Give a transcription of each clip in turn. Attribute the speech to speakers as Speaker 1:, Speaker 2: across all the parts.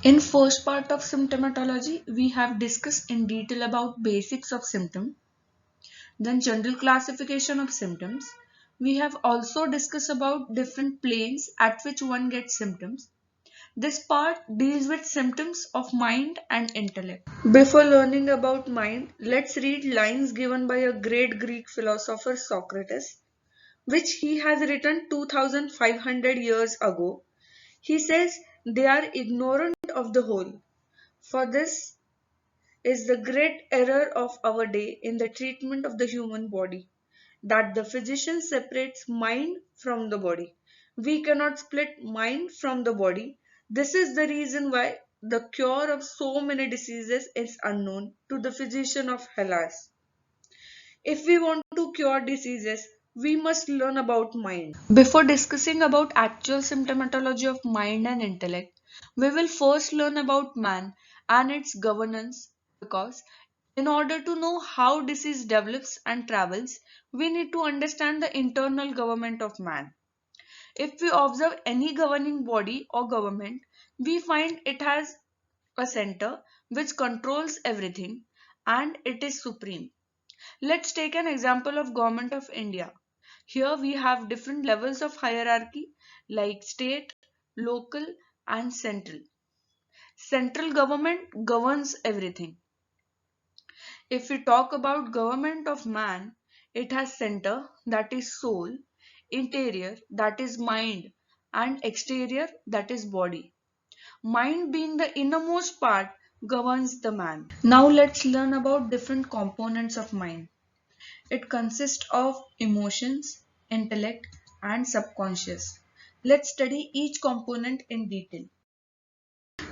Speaker 1: In first part of symptomatology, we have discussed in detail about basics of symptom, then general classification of symptoms. We have also discussed about different planes at which one gets symptoms. This part deals with symptoms of mind and intellect. Before learning about mind, let's read lines given by a great Greek philosopher Socrates, which he has written 2500 years ago. He says they are ignorant of the whole. For this is the great error of our day in the treatment of the human body, that the physician separates mind from the body. We cannot split mind from the body. This is the reason why the cure of so many diseases is unknown to the physician of Hellas. If we want to cure diseases, we must learn about mind. Before discussing about actual symptomatology of mind and intellect, we will first learn about man and its governance, because in order to know how disease develops and travels, we need to understand the internal government of man. If we observe any governing body or government, we find it has a center which controls everything and it is supreme. Let's take an example of Government of India. Here we have different levels of hierarchy like state, local and central. Central government governs everything. If we talk about government of man, it has center, that is soul, interior, that is mind, and exterior, that is body. Mind, being the innermost part, governs the man. Now let's learn about different components of mind. It consists of emotions, intellect, and subconscious. Let's study each component in detail.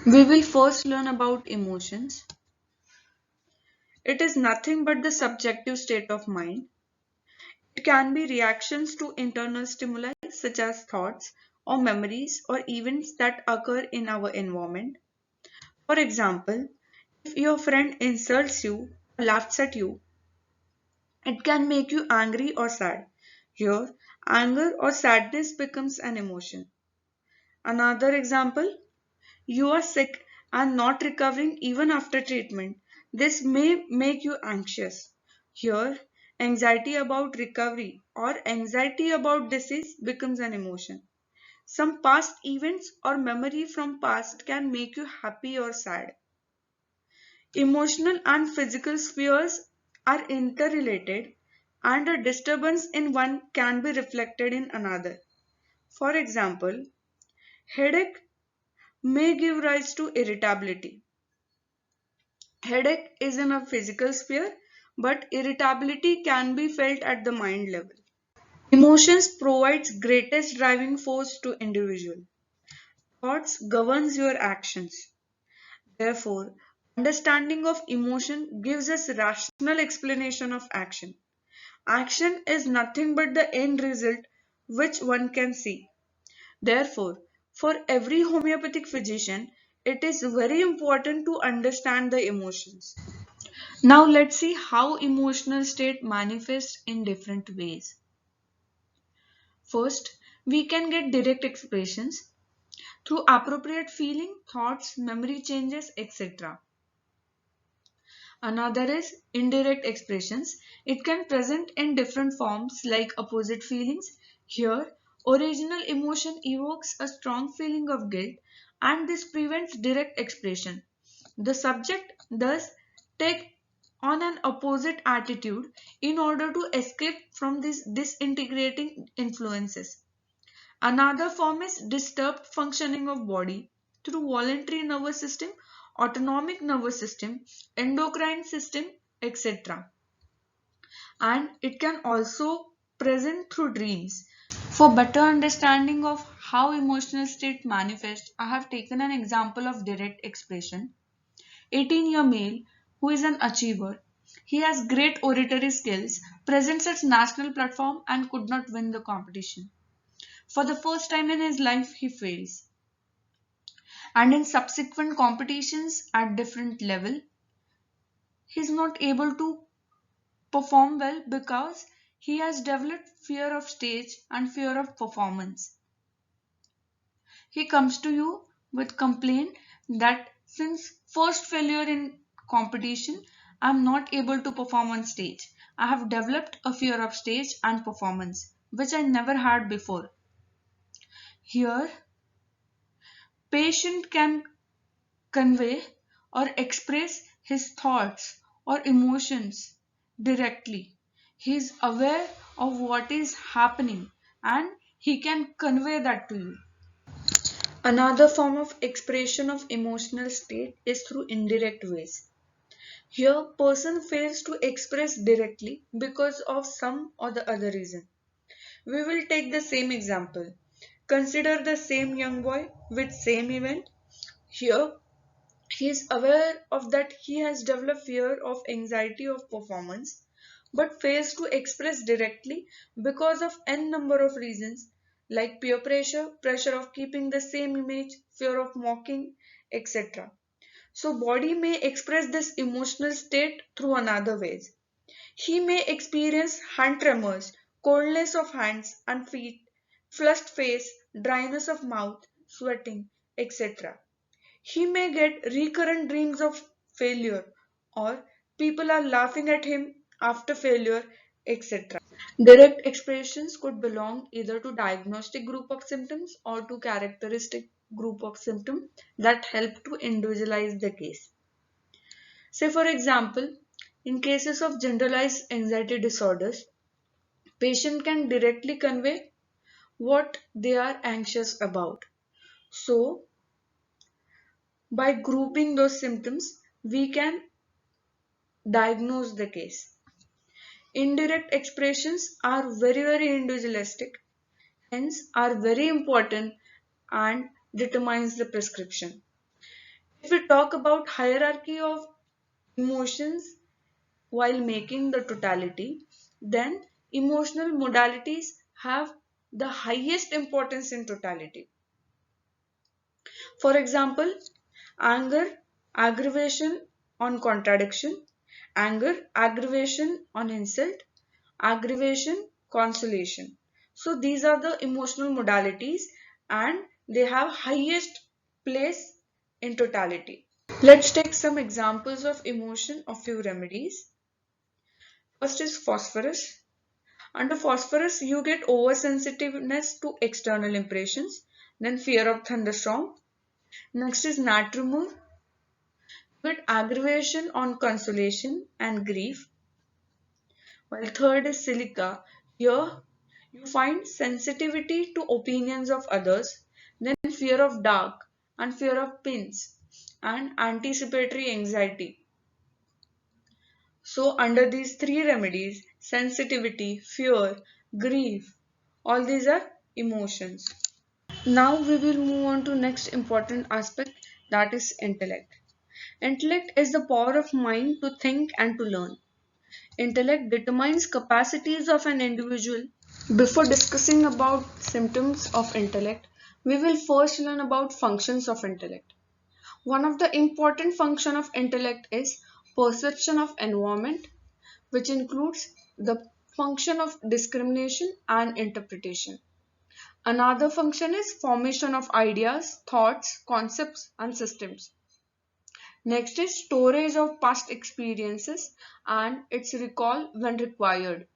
Speaker 1: We will first learn about emotions. It is nothing but the subjective state of mind. It can be reactions to internal stimuli such as thoughts or memories or events that occur in our environment. For example, if your friend insults you or laughs at you, it can make you angry or sad. Here, anger or sadness becomes an emotion. Another example, you are sick and not recovering even after treatment. This may make you anxious. Here, anxiety about recovery or anxiety about disease becomes an emotion. Some past events or memory from past can make you happy or sad. Emotional and physical spheres are interrelated, and a disturbance in one can be reflected in another. For example, headache may give rise to irritability. Headache is in a physical sphere, but irritability can be felt at the mind level. Emotions provides greatest driving force to individual. Thoughts governs your actions. Therefore, understanding of emotion gives us rational explanation of action. Action is nothing but the end result which one can see. Therefore, for every homeopathic physician, it is very important to understand the emotions. Now let's see how emotional state manifests in different ways. First, we can get direct expressions through appropriate feeling, thoughts, memory changes, etc. Another is indirect expressions. It can present in different forms like opposite feelings. Here, original emotion evokes a strong feeling of guilt and this prevents direct expression. The subject thus take on an opposite attitude in order to escape from these disintegrating influences. Another form is disturbed functioning of body through voluntary nervous system, autonomic nervous system, endocrine system, etc. And it can also present through dreams. For better understanding of how emotional state manifests, I have taken an example of direct expression. 18-year male who is an achiever. He has great oratory skills, presents at national platform and could not win the competition. For the first time in his life, he fails. And in subsequent competitions at different level, he is not able to perform well because he has developed fear of stage and fear of performance. He comes to you with complaint that since first failure in competition, I'm not able to perform on stage. I have developed a fear of stage and performance, which I never had before. Here, patient can convey or express his thoughts or emotions directly. He is aware of what is happening and he can convey that to you. Another form of expression of emotional state is through indirect ways. Here, person fails to express directly because of some or the other reason. We will take the same example. Consider the same young boy with same event. Here, he is aware of that he has developed fear of anxiety of performance but fails to express directly because of n number of reasons like peer pressure, pressure of keeping the same image, fear of mocking, etc. So body may express this emotional state through another ways. He may experience hand tremors, coldness of hands and feet, flushed face, dryness of mouth, sweating, etc. He may get recurrent dreams of failure or people are laughing at him after failure, etc. Direct expressions could belong either to diagnostic group of symptoms or to characteristic group of symptoms that help to individualize the case. Say for example, in cases of generalized anxiety disorders, patient can directly convey what they are anxious about. So, by grouping those symptoms, we can diagnose the case. Indirect expressions are very individualistic, hence are very important and determines the prescription. If we talk about hierarchy of emotions while making the totality, then emotional modalities have the highest importance in totality. For example, anger, aggravation on contradiction, anger, aggravation on insult, aggravation, consolation. So these are the emotional modalities and they have highest place in totality. Let's take some examples of emotion of few remedies. First is phosphorus. Under phosphorus, you get oversensitiveness to external impressions, then fear of thunderstorm. Next is natriumur, with aggravation on consolation and grief. While third is silica. Here you find sensitivity to opinions of others, then fear of dark and fear of pins and anticipatory anxiety. So under these three remedies, sensitivity, fear, grief, all these are emotions. Now we will move on to next important aspect, that is intellect. Intellect is the power of mind to think and to learn. Intellect determines capacities of an individual. Before discussing about symptoms of intellect, we will first learn about functions of intellect. One of the important function of intellect is perception of environment, which includes the function of discrimination and interpretation. Another function is formation of ideas, thoughts, concepts, and systems. Next is storage of past experiences and its recall when required.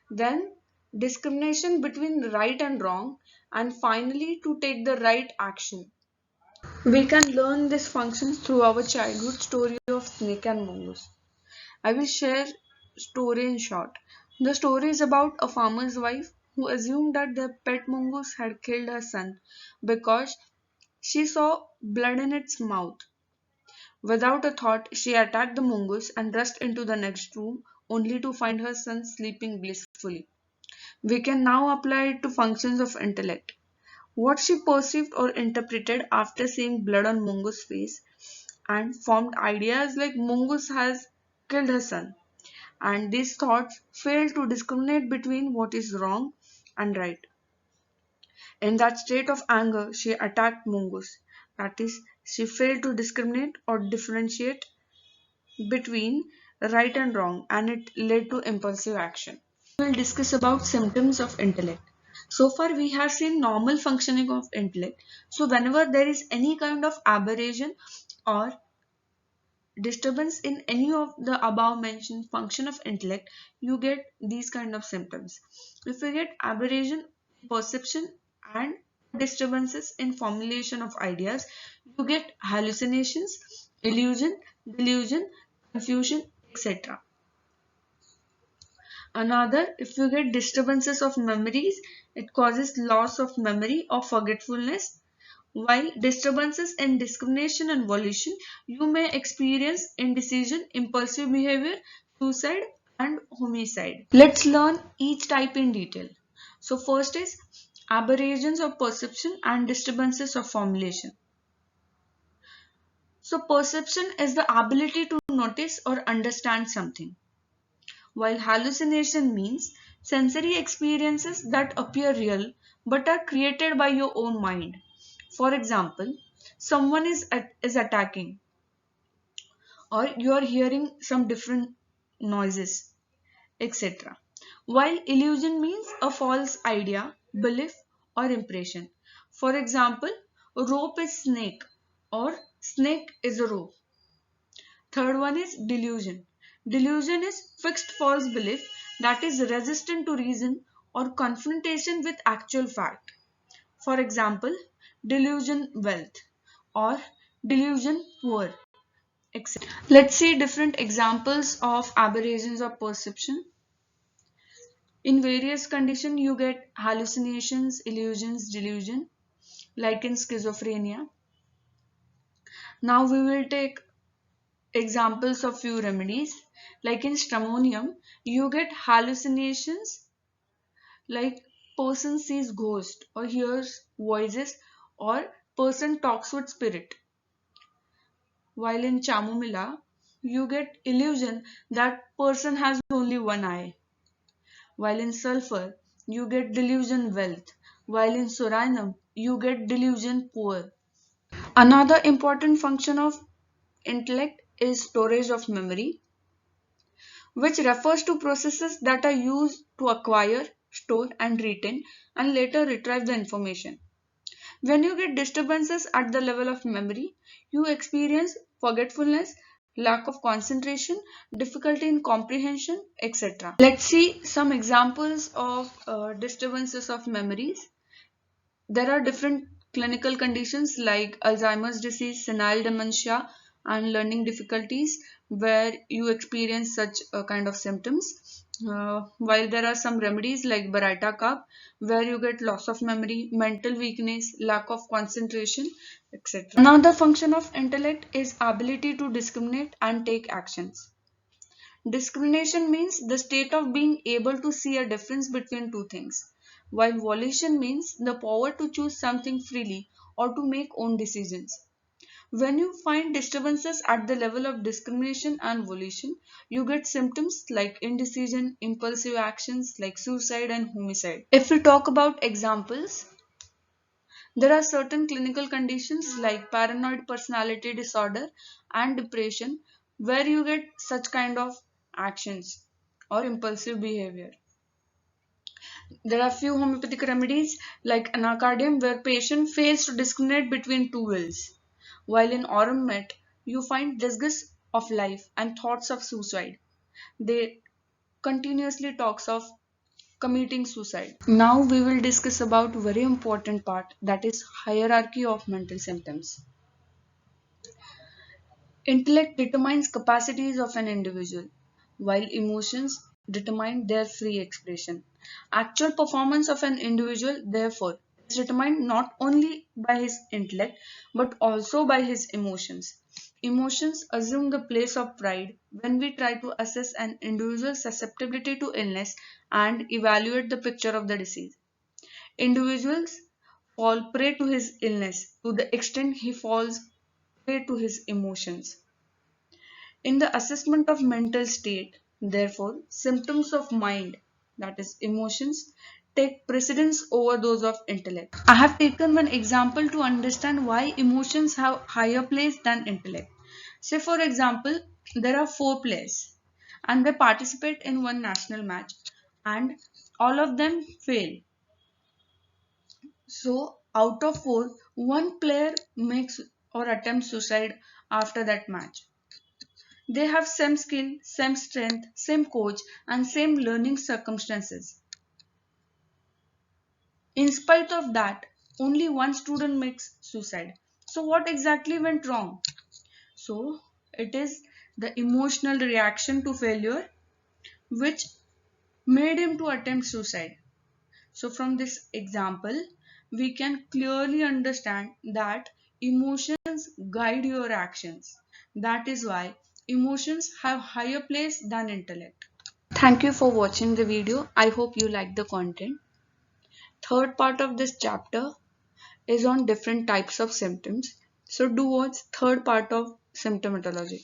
Speaker 1: Then discrimination between right and wrong, and finally to take the right action. We can learn this function through our childhood story of snake and mongoose. I will share story in short. The story is about a farmer's wife who assumed that their pet mongoose had killed her son because she saw blood in its mouth. Without a thought, she attacked the mongoose and rushed into the next room only to find her son sleeping blissfully. We can now apply it to functions of intellect. What she perceived or interpreted after seeing blood on Mungo's face and formed ideas like Mungus has killed her son. And these thoughts failed to discriminate between what is wrong and right. In that state of anger, she attacked Mungus. That is, she failed to discriminate or differentiate between right and wrong, and it led to impulsive action. We will discuss about symptoms of intellect. So far we have seen normal functioning of intellect. So whenever there is any kind of aberration or disturbance in any of the above mentioned function of intellect, you get these kind of symptoms. If you get aberration, perception and disturbances in formulation of ideas, you get hallucinations, illusion, delusion, confusion, etc. Another, if you get disturbances of memories, it causes loss of memory or forgetfulness. While disturbances in discrimination and volition, you may experience indecision, impulsive behavior, suicide, and homicide. Let's learn each type in detail. So, first is aberrations of perception and disturbances of formulation. So, perception is the ability to notice or understand something, while hallucination means sensory experiences that appear real but are created by your own mind. For example, someone is attacking, or you are hearing some different noises, etc. While illusion means a false idea, belief, or impression. For example, rope is snake or snake is a rope. Third one is delusion. Delusion is fixed false belief that is resistant to reason or confrontation with actual fact. For example, delusion wealth or delusion poor, etc. Let's see different examples of aberrations of perception. In various conditions, you get hallucinations, illusions, delusion, like in schizophrenia. Now we will take examples of few remedies. Like in stramonium, you get hallucinations like person sees ghost or hears voices or person talks with spirit. While in chamomilla, you get illusion that person has only one eye. While in sulfur, you get delusion wealth. While in soranum, you get delusion poor. Another important function of intellect is storage of memory, which refers to processes that are used to acquire, store, and retain, and later retrieve the information. When you get disturbances at the level of memory, you experience forgetfulness, lack of concentration, difficulty in comprehension, etc. Let's see some examples of disturbances of memories. There are different clinical conditions like Alzheimer's disease, senile dementia, and learning difficulties where you experience such kind of symptoms. While there are some remedies like Baraita cup where you get loss of memory, mental weakness, lack of concentration, etc. Another function of intellect is ability to discriminate and take actions. Discrimination means the state of being able to see a difference between two things, while volition means the power to choose something freely or to make own decisions. When you find disturbances at the level of discrimination and volition, you get symptoms like indecision, impulsive actions like suicide and homicide. If we talk about examples, there are certain clinical conditions like paranoid personality disorder and depression where you get such kind of actions or impulsive behavior. There are few homeopathic remedies like anacardium where patient fails to discriminate between two wills. While in aurum met, you find disgust of life and thoughts of suicide. They continuously talks of committing suicide. Now we will discuss about very important part, that is hierarchy of mental symptoms. Intellect determines capacities of an individual, while emotions determine their free expression. Actual performance of an individual, therefore, is determined not only by his intellect but also by his emotions. Emotions assume the place of pride when we try to assess an individual's susceptibility to illness and evaluate the picture of the disease. Individuals fall prey to his illness to the extent he falls prey to his emotions. In the assessment of mental state, therefore, symptoms of mind, that is, emotions, take precedence over those of intellect. I have taken one example to understand why emotions have higher place than intellect. Say, for example, there are four players and they participate in one national match and all of them fail. So out of 4, one player makes or attempts suicide after that match. They have same skill, same strength, same coach, and same learning circumstances. In spite of that, only one student makes suicide. So what exactly went wrong? So it is the emotional reaction to failure which made him to attempt suicide. So from this example, we can clearly understand that emotions guide your actions. That is why emotions have higher place than intellect. Thank you for watching the video. I hope you like the content. Third part of this chapter is on different types of symptoms. So do watch third part of symptomatology.